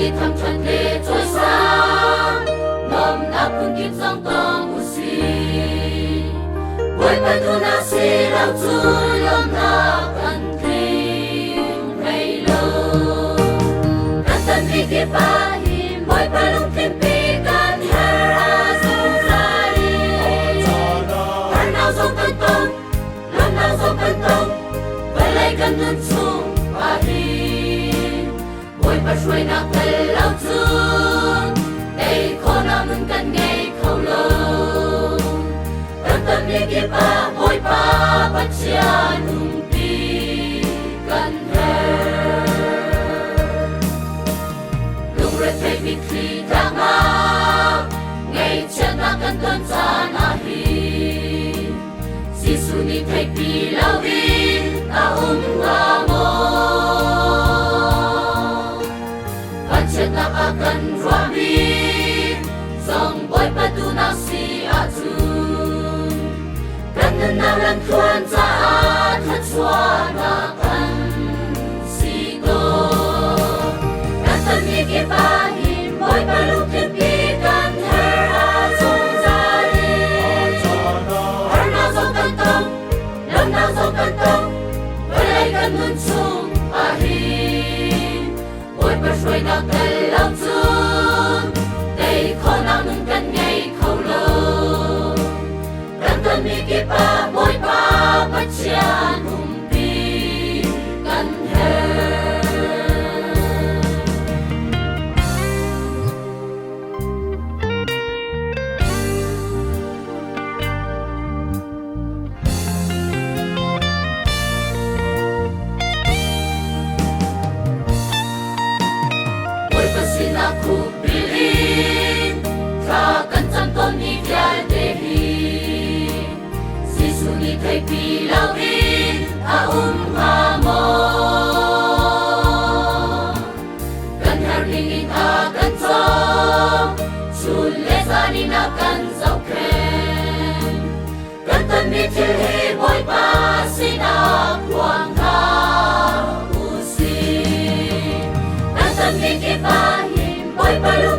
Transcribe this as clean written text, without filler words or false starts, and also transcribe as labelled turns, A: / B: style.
A: đi thăm trần lệ trôi sáng ngom na kun kim song tong usi boy pa tu na si lau chu lom na kan kim hay lo kan tan vi ki pa him boy pa lung kim pi kan her a sung sai kan nao song kan tong lom nao song kan tong vai lai kan nun sung pa hi boy pa shuai na kal lau chu đây khó na mun kan ngay khâu lo tan tan vi ki pa boy pa pa chia nung pi kan her lung re thei vi khi ta ma ngay chân na kan ton cha na hi Giêsu ni thei pi lau in ta nga mo pan chân na akan ruami song boy pa tu na si a tu kan na ran thuan cha a tha chua na kan si to kan tan mi ki pa hin boy pa lu kim pi kan her a song za ri har na so kan tong lam na so kan tong vai lai kan nun chung a hi boy pa shuai na kal lau chu đây khó nào nung kan ngay khâu lo kan tan mi ki pa boy pa pa chia nung pi kan her boy pa sina khu pilin tha kan cham ton ni vyal de hi Giêsu ni thei pi lau in a ha mo kan her ring in a kan chom chun le za ni na kan zau khen kan tan mi thil hi boy pa sina kwang ha u si kan tan mi ki pa him boy pa lu